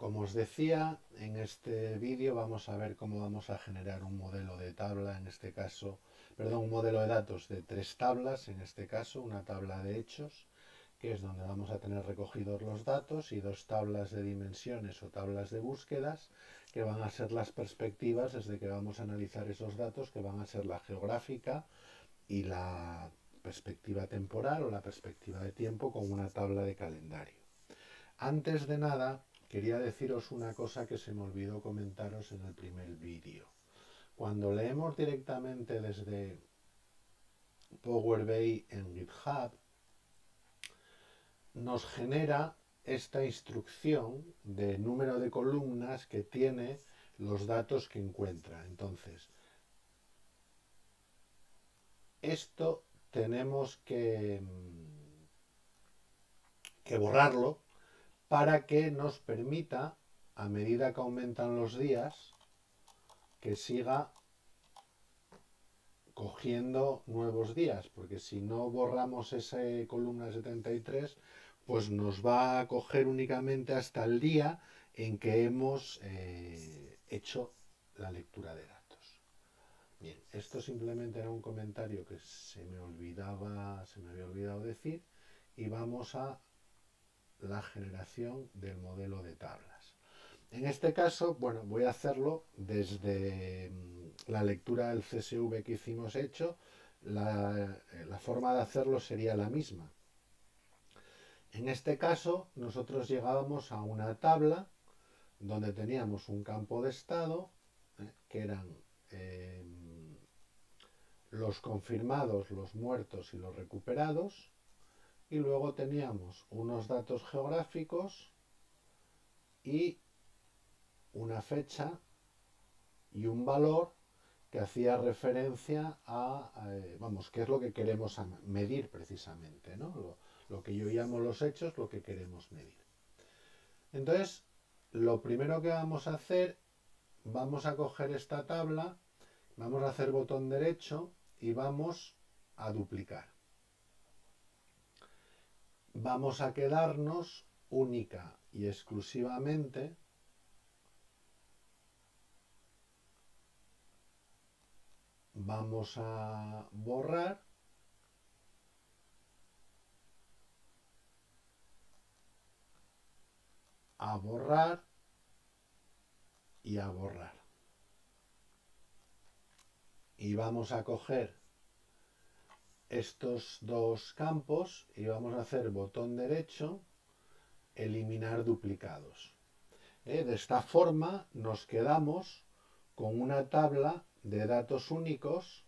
Como os decía, en este vídeo vamos a ver cómo vamos a generar un modelo de tabla, en este caso, perdón, un modelo de datos de 3 tablas, en este caso, una tabla de hechos, que es donde vamos a tener recogidos los datos, y 2 tablas de dimensiones o tablas de búsquedas, que van a ser las perspectivas desde que vamos a analizar esos datos, que van a ser la geográfica y la perspectiva temporal o la perspectiva de tiempo con una tabla de calendario. Antes de nada, quería deciros una cosa que se me olvidó comentaros en el primer vídeo. Cuando leemos directamente desde Power BI en GitHub, nos genera esta instrucción de número de columnas que tiene los datos que encuentra. Entonces, esto tenemos que borrarlo para que nos permita, a medida que aumentan los días, que siga cogiendo nuevos días, porque si no borramos esa columna 73, pues nos va a coger únicamente hasta el día en que hemos hecho la lectura de datos. Bien, esto simplemente era un comentario que se me había olvidado decir, y vamos a la generación del modelo de tablas. En este caso, bueno, voy a hacerlo desde la lectura del CSV que hicimos hecho. La forma de hacerlo sería la misma. En este caso, nosotros llegábamos a una tabla donde teníamos un campo de estado, que eran los confirmados, los muertos y los recuperados, y luego teníamos unos datos geográficos y una fecha y un valor que hacía referencia vamos, qué es lo que queremos medir precisamente, ¿no? Lo que yo llamo los hechos, lo que queremos medir. Entonces, lo primero que vamos a hacer, vamos a coger esta tabla, vamos a hacer botón derecho y vamos a duplicar. Vamos a quedarnos única y exclusivamente vamos a borrar y a borrar. Y vamos a coger estos dos campos y vamos a hacer botón derecho, eliminar duplicados. De esta forma nos quedamos con una tabla de datos únicos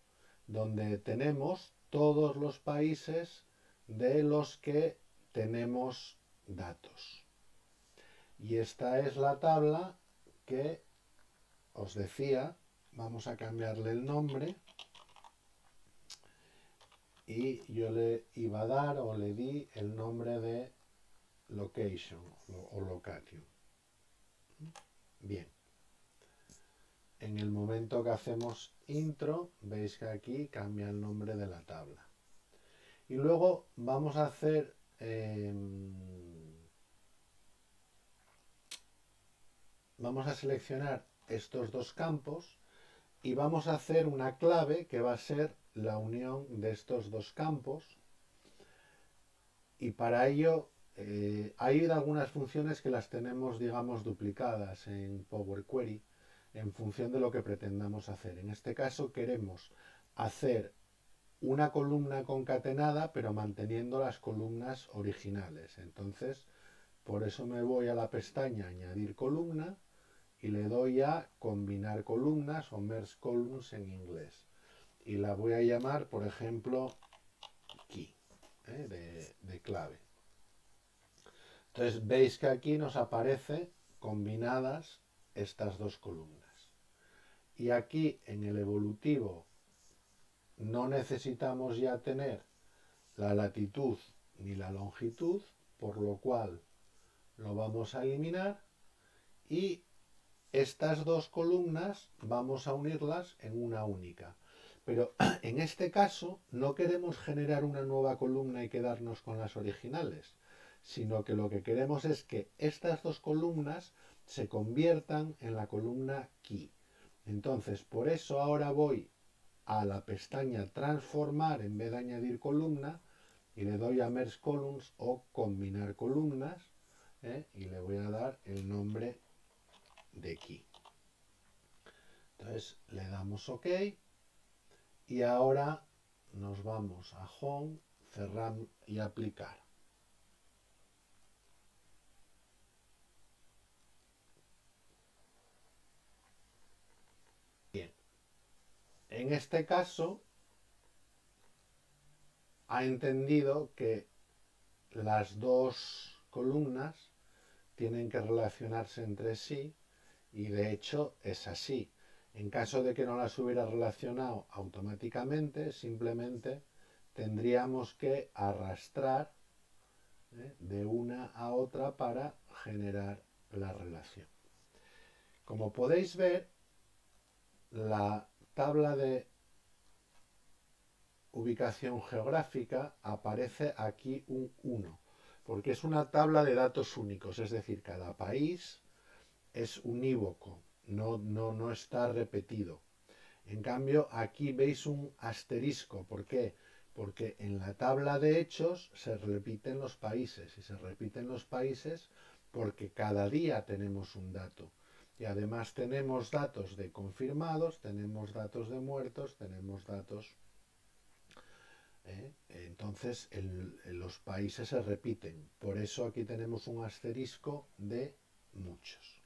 donde tenemos todos los países de los que tenemos datos. Y esta es la tabla que os decía. Vamos a cambiarle el nombre y yo le iba a dar o le di el nombre de location o location. Bien. En el momento que hacemos intro, veis que aquí cambia el nombre de la tabla. Y luego vamos a hacer vamos a seleccionar estos dos campos y vamos a hacer una clave que va a ser la unión de estos dos campos. Y para ello hay algunas funciones que las tenemos, digamos, duplicadas en Power Query en función de lo que pretendamos hacer. En este caso queremos hacer una columna concatenada pero manteniendo las columnas originales. Entonces, por eso me voy a la pestaña añadir columna y le doy a combinar columnas o merge columns en inglés. Y la voy a llamar, por ejemplo, key, de clave. Entonces veis que aquí nos aparece combinadas estas dos columnas. Y aquí en el evolutivo no necesitamos ya tener la latitud ni la longitud, por lo cual lo vamos a eliminar, y estas dos columnas vamos a unirlas en una única. Pero en este caso no queremos generar una nueva columna y quedarnos con las originales, sino que lo que queremos es que estas dos columnas se conviertan en la columna key. Entonces, por eso ahora voy a la pestaña transformar en vez de añadir columna y le doy a merge columns o combinar columnas, y le voy a dar el nombre de key. Entonces le damos OK y ahora nos vamos a Home, cerrar y aplicar. Bien, en este caso ha entendido que las dos columnas tienen que relacionarse entre sí y de hecho es así. En caso de que no las hubiera relacionado automáticamente, simplemente tendríamos que arrastrar de una a otra para generar la relación. Como podéis ver, la tabla de ubicación geográfica aparece aquí un 1, porque es una tabla de datos únicos, es decir, cada país es unívoco, no está repetido. En cambio, aquí veis un asterisco. ¿Por qué? Porque en la tabla de hechos se repiten los países, y se repiten los países porque cada día tenemos un dato. Y además tenemos datos de confirmados, tenemos datos de muertos, tenemos datos... Entonces los países se repiten. Por eso aquí tenemos un asterisco de muchos.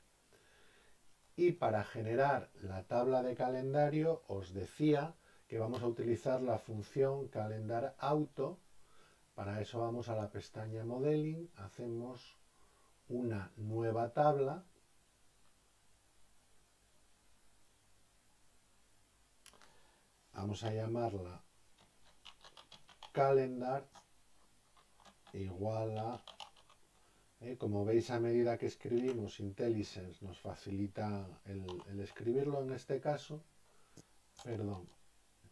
Y para generar la tabla de calendario os decía que vamos a utilizar la función calendar auto. Para eso vamos a la pestaña modeling, hacemos una nueva tabla. Vamos a llamarla calendar igual a... como veis, a medida que escribimos, IntelliSense nos facilita el escribirlo en este caso. Perdón,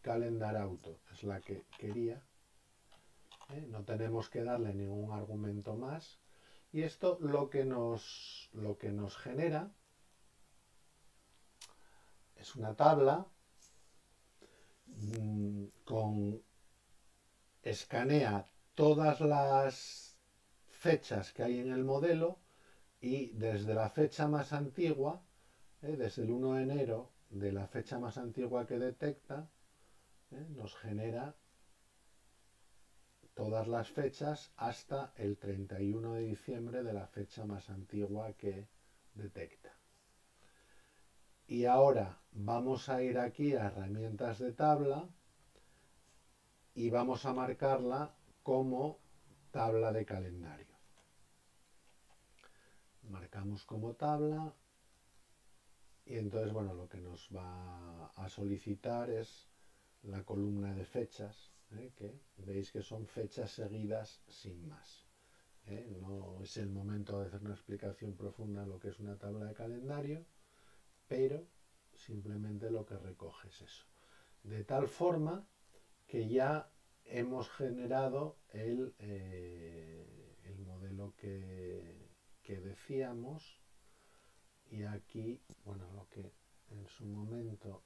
calendar auto es la que quería. No tenemos que darle ningún argumento más. Y esto lo que nos genera es una tabla con... escanea todas las fechas que hay en el modelo y desde la fecha más antigua, desde el 1 de enero de la fecha más antigua que detecta, nos genera todas las fechas hasta el 31 de diciembre de la fecha más antigua que detecta. Y ahora vamos a ir aquí a herramientas de tabla y vamos a marcarla como tabla de calendario. Marcamos como tabla y entonces, bueno, lo que nos va a solicitar es la columna de fechas, que veis que son fechas seguidas sin más. No es el momento de hacer una explicación profunda de lo que es una tabla de calendario, pero simplemente lo que recoge es eso. De tal forma que ya hemos generado el modelo que decíamos, y aquí, bueno, lo que en su momento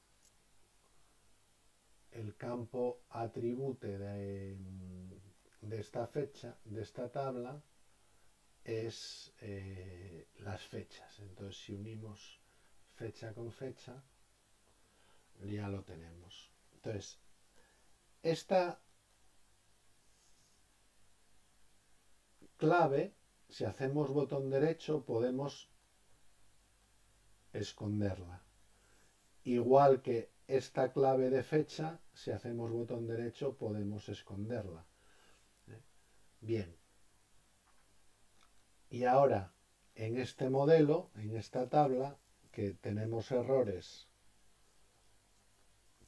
el campo atribute de esta fecha, de esta tabla, es las fechas. Entonces, si unimos fecha con fecha, ya lo tenemos. Entonces, esta clave, si hacemos botón derecho, podemos esconderla. Igual que esta clave de fecha, si hacemos botón derecho, podemos esconderla. Bien. Y ahora, en este modelo, en esta tabla, que tenemos errores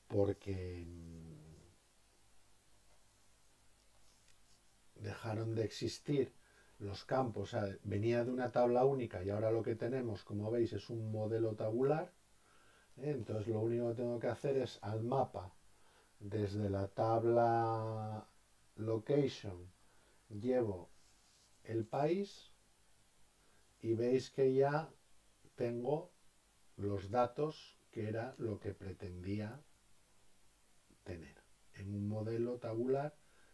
porque dejaron de existir los campos, o sea, venía de una tabla única y ahora lo que tenemos, como veis, es un modelo tabular. Entonces lo único que tengo que hacer es al mapa, desde la tabla location, llevo el país y veis que ya tengo los datos que era lo que pretendía tener. En un modelo tabular